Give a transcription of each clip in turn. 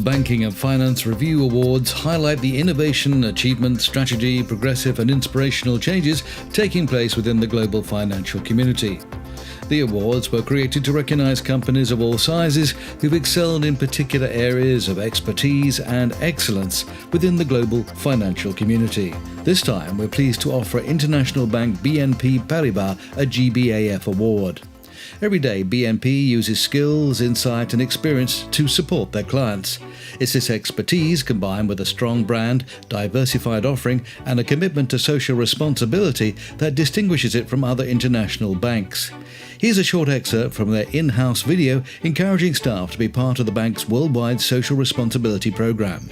Banking and Finance Review Awards highlight the innovation, achievement, strategy, progressive and inspirational changes taking place within the global financial community. The awards were created to recognize companies of all sizes who've excelled in particular areas of expertise and excellence within the global financial community. This time, we're pleased to offer international bank BNP Paribas a GBAF award. Every day, BNP uses skills, insight and experience to support their clients. It's this expertise combined with a strong brand, diversified offering and a commitment to social responsibility that distinguishes it from other international banks. Here's a short excerpt from their in-house video encouraging staff to be part of the bank's worldwide social responsibility program.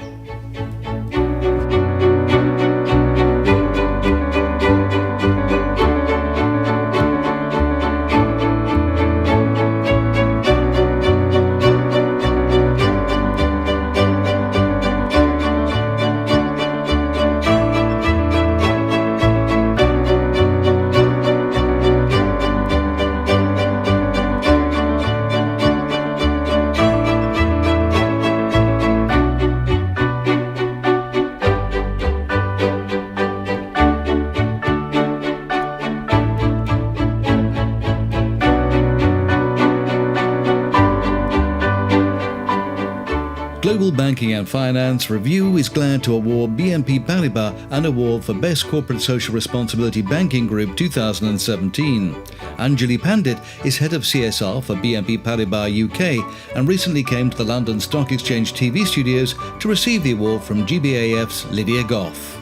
Global Banking and Finance Review is glad to award BNP Paribas an award for Best Corporate Social Responsibility Banking Group 2017. Anjali Pandit is head of CSR for BNP Paribas UK and recently came to the London Stock Exchange TV studios to receive the award from GBAF's Lydia Goff.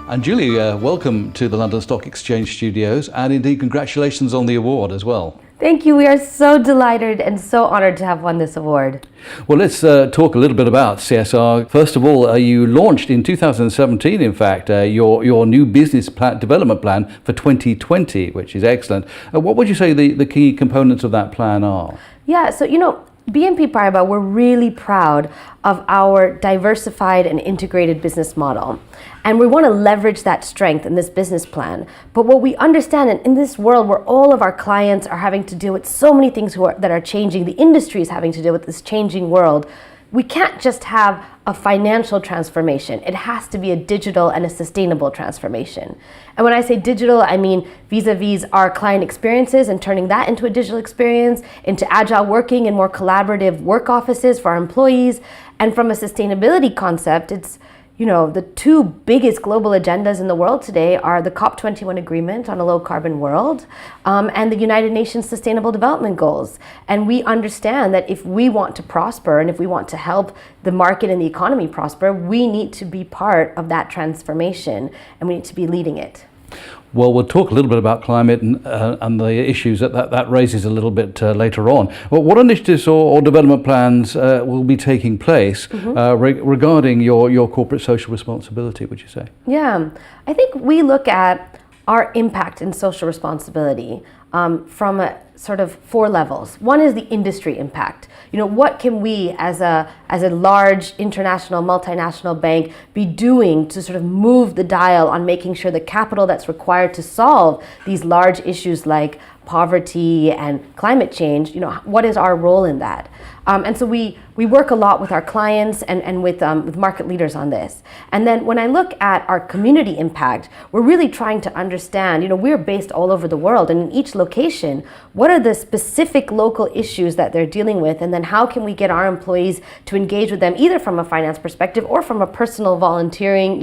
Anjali, welcome to the London Stock Exchange studios and indeed congratulations on the award as well. Thank you. We are so delighted and so honored to have won this award. Well, let's talk a little bit about CSR. First of all, you launched in 2017, in fact, your new business development plan for 2020, which is excellent. What would you say the key components of that plan are? Yeah, so BNP Paribas, we're really proud of our diversified and integrated business model. And we want to leverage that strength in this business plan. But what we understand in this world where all of our clients are having to deal with so many things that are changing, the industry is having to deal with this changing world, we can't just have a financial transformation. It has to be a digital and a sustainable transformation. And when I say digital, I mean vis-a-vis our client experiences and turning that into a digital experience, into agile working and more collaborative work offices for our employees. And from a sustainability concept, it's the two biggest global agendas in the world today are the COP21 agreement on a low carbon world and the United Nations Sustainable Development Goals. And we understand that if we want to prosper and if we want to help the market and the economy prosper, we need to be part of that transformation and we need to be leading it. Well, we'll talk a little bit about climate and the issues that raises a little bit later on. Well, what initiatives or development plans will be taking place regarding your corporate social responsibility, would you say? Yeah, I think we look at our impact in social responsibility from a sort of four levels. One is the industry impact. What can we as a large international multinational bank be doing to sort of move the dial on making sure the capital that's required to solve these large issues like poverty and climate change, what is our role in that? And so we work a lot with our clients and with market leaders on this. And then when I look at our community impact, we're really trying to understand, we're based all over the world, and in each location, what are the specific local issues that they're dealing with, and then how can we get our employees to engage with them either from a finance perspective or from a personal volunteering,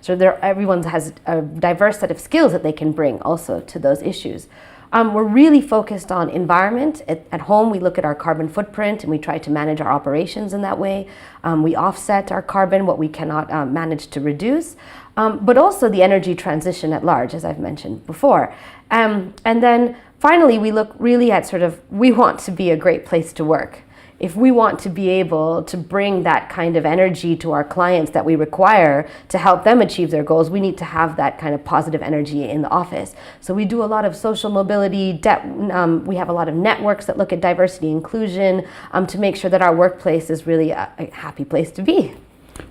so everyone has a diverse set of skills that they can bring also to those issues. We're really focused on environment. At home, we look at our carbon footprint and we try to manage our operations in that way. We offset our carbon, what we cannot manage to reduce, but also the energy transition at large, as I've mentioned before. And then finally, we look really at we want to be a great place to work. If we want to be able to bring that kind of energy to our clients that we require to help them achieve their goals, we need to have that kind of positive energy in the office. So we do a lot of social mobility, we have a lot of networks that look at diversity and inclusion to make sure that our workplace is really a happy place to be.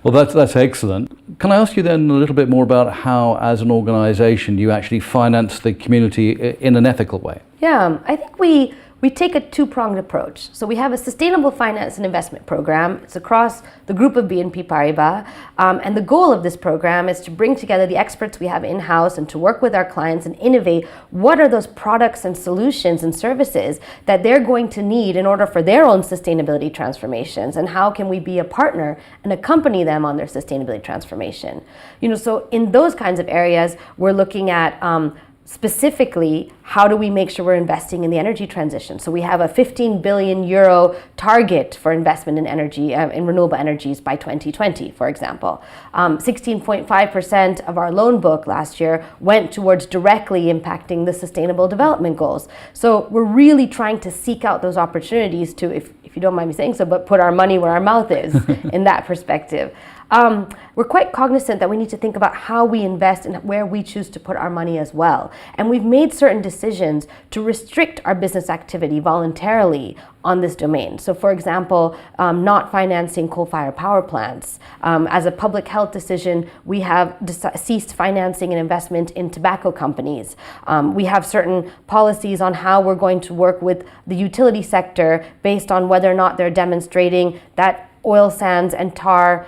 Well, that's excellent. Can I ask you then a little bit more about how, as an organization, you actually finance the community in an ethical way? Yeah, I think we we take a two-pronged approach. So we have a sustainable finance and investment program. It's across the group of BNP Paribas. And the goal of this program is to bring together the experts we have in-house and to work with our clients and innovate what are those products and solutions and services that they're going to need in order for their own sustainability transformations, and how can we be a partner and accompany them on their sustainability transformation. So in those kinds of areas, we're looking at specifically, how do we make sure we're investing in the energy transition? So we have a 15 billion euro target for investment in energy, in renewable energies by 2020, for example. 16.5% of our loan book last year went towards directly impacting the Sustainable Development Goals. So we're really trying to seek out those opportunities to, if you don't mind me saying so, but put our money where our mouth is in that perspective. We're quite cognizant that we need to think about how we invest and where we choose to put our money as well. And we've made certain decisions to restrict our business activity voluntarily on this domain. So for example, not financing coal-fired power plants. As a public health decision, we have ceased financing and investment in tobacco companies. We have certain policies on how we're going to work with the utility sector based on whether or not they're demonstrating that oil sands and tar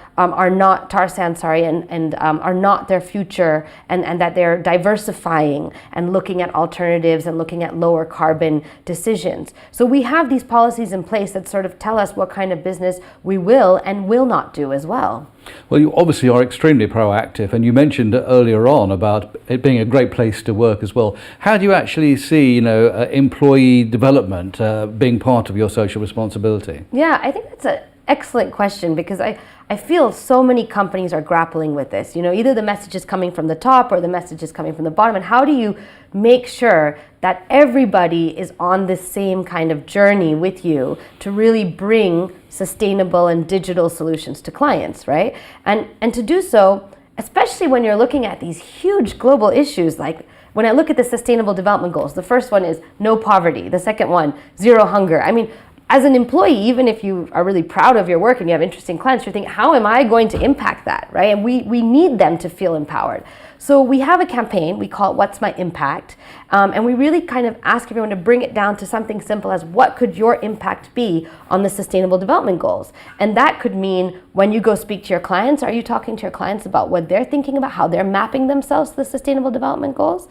sands are not their future, and that they're diversifying and looking at alternatives and looking at lower carbon decisions. So we have these policies in place that sort of tell us what kind of business we will and will not do as well. Well, you obviously are extremely proactive, and you mentioned earlier on about it being a great place to work as well. How do you actually see, employee development being part of your social responsibility? Yeah, I think that's an excellent question, because I feel so many companies are grappling with this. Either the message is coming from the top or the message is coming from the bottom. And how do you make sure that everybody is on this same kind of journey with you to really bring sustainable and digital solutions to clients, right? And to do so, especially when you're looking at these huge global issues, like when I look at the Sustainable Development Goals, the first one is no poverty. The second one, zero hunger. I mean, as an employee, even if you are really proud of your work and you have interesting clients, you're thinking, how am I going to impact that, right? And we need them to feel empowered. So we have a campaign, we call it What's My Impact? And we really kind of ask everyone to bring it down to something simple as, what could your impact be on the Sustainable Development Goals? And that could mean when you go speak to your clients, are you talking to your clients about what they're thinking about, how they're mapping themselves to the Sustainable Development Goals?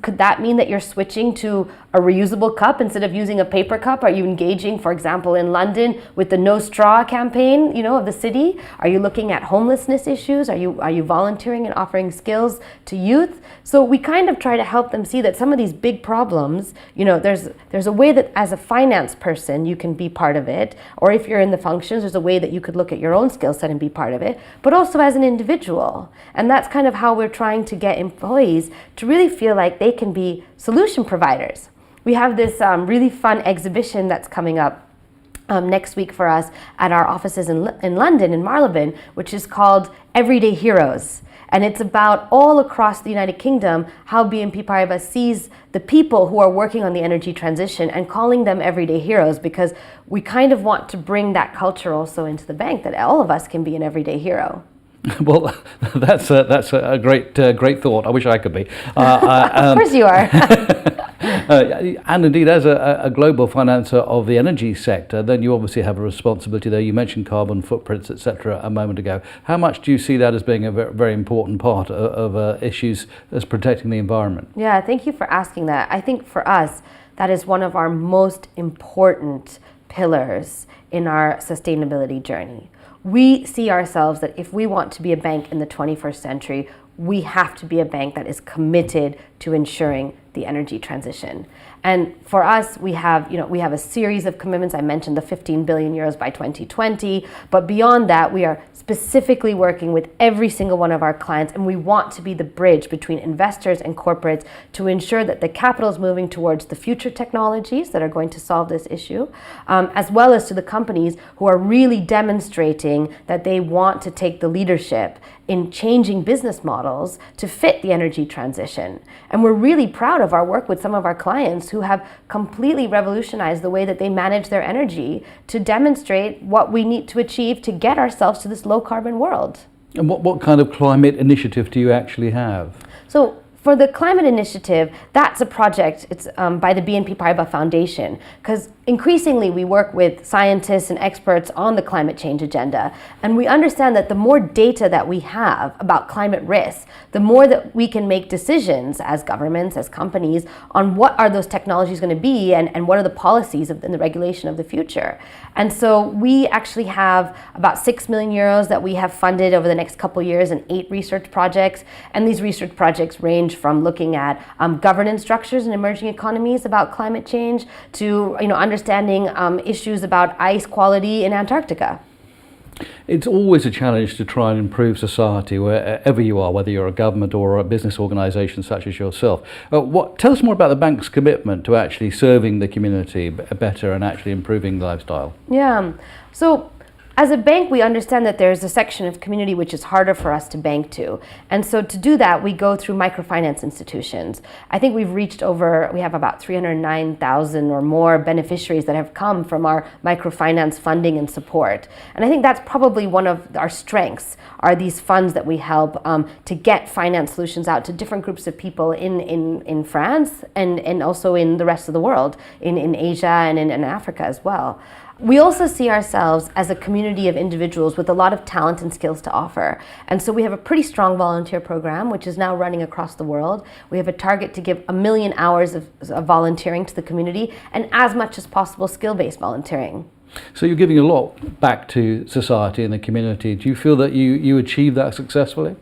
Could that mean that you're switching to a reusable cup instead of using a paper cup? Are you engaging, for example, in London with the No Straw campaign, of the city? Are you looking at homelessness issues? Are you volunteering and offering skills to youth? So we kind of try to help them see that some of these big problems, there's a way that as a finance person you can be part of it, or if you're in the functions, there's a way that you could look at your own skill set and be part of it, but also as an individual. And that's kind of how we're trying to get employees to really feel like they can be solution providers. We have this really fun exhibition that's coming up next week for us at our offices in London, in Marylebone, which is called Everyday Heroes. And it's about all across the United Kingdom how BNP Paribas sees the people who are working on the energy transition and calling them everyday heroes, because we kind of want to bring that culture also into the bank, that all of us can be an everyday hero. Well, that's a great thought. I wish I could be. Of course you are. And indeed, as a global financer of the energy sector, then you obviously have a responsibility there. You mentioned carbon footprints, etc., a moment ago. How much do you see that as being a very important part of issues as protecting the environment? Yeah, thank you for asking that. I think for us, that is one of our most important pillars in our sustainability journey. We see ourselves that if we want to be a bank in the 21st century, we have to be a bank that is committed to ensuring the energy transition. And for us, we have a series of commitments. I mentioned the 15 billion euros by 2020, but beyond that, we are specifically working with every single one of our clients, and we want to be the bridge between investors and corporates to ensure that the capital is moving towards the future technologies that are going to solve this issue, as well as to the companies who are really demonstrating that they want to take the leadership in changing business models to fit the energy transition. And we're really proud of our work with some of our clients who have completely revolutionized the way that they manage their energy to demonstrate what we need to achieve to get ourselves to this low carbon world. And what kind of climate initiative do you actually have? So for the climate initiative, that's a project. It's by the BNP Paribas Foundation, because increasingly we work with scientists and experts on the climate change agenda, and we understand that the more data that we have about climate risks, the more that we can make decisions as governments, as companies, on what are those technologies going to be and what are the policies and the regulation of the future. And so we actually have about 6 million euros that we have funded over the next couple years in 8 research projects, and these research projects range from looking at governance structures in emerging economies about climate change to understanding issues about ice quality in Antarctica. It's always a challenge to try and improve society wherever you are, whether you're a government or a business organisation such as yourself. Tell us more about the bank's commitment to actually serving the community better and actually improving lifestyle. Yeah. So as a bank, we understand that there's a section of community which is harder for us to bank to. And so to do that, we go through microfinance institutions. I think we have about 309,000 or more beneficiaries that have come from our microfinance funding and support. And I think that's probably one of our strengths, are these funds that we help to get finance solutions out to different groups of people in France and also in the rest of the world, in Asia and in Africa as well. We also see ourselves as a community of individuals with a lot of talent and skills to offer. And so we have a pretty strong volunteer program, which is now running across the world. We have a target to give 1 million hours of volunteering to the community, and as much as possible skill-based volunteering. So you're giving a lot back to society and the community. Do you feel that you achieved that successfully?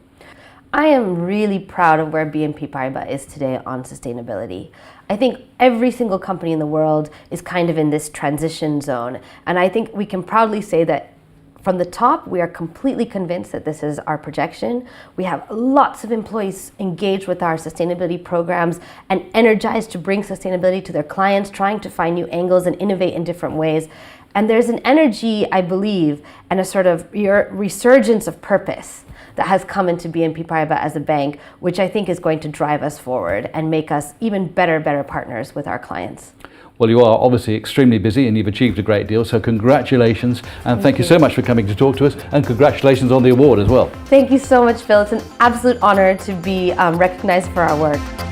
I am really proud of where BNP Paribas is today on sustainability. I think every single company in the world is kind of in this transition zone. And I think we can proudly say that from the top, we are completely convinced that this is our projection. We have lots of employees engaged with our sustainability programs and energized to bring sustainability to their clients, trying to find new angles and innovate in different ways. And there's an energy, I believe, and a sort of resurgence of purpose that has come into BNP Paribas as a bank, which I think is going to drive us forward and make us even better partners with our clients. Well, you are obviously extremely busy and you've achieved a great deal, so congratulations, and thank you so much for coming to talk to us, and congratulations on the award as well. Thank you so much, Phil. It's an absolute honor to be recognized for our work.